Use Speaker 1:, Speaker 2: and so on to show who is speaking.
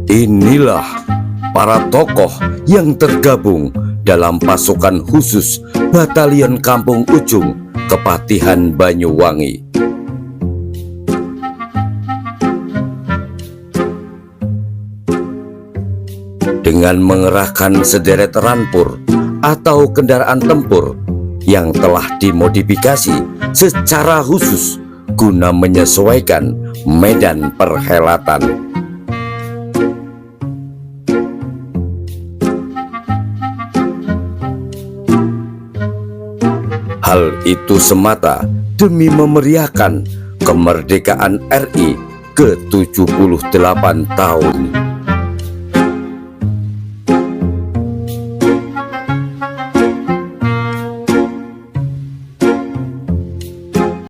Speaker 1: Inilah para tokoh yang tergabung dalam pasukan khusus Batalion Kampung Ujung Kepatihan Banyuwangi. Dengan mengerahkan sederet rampur atau kendaraan tempur yang telah dimodifikasi secara khusus guna menyesuaikan medan perhelatan. Hal itu semata demi memeriahkan kemerdekaan RI ke-78 tahun.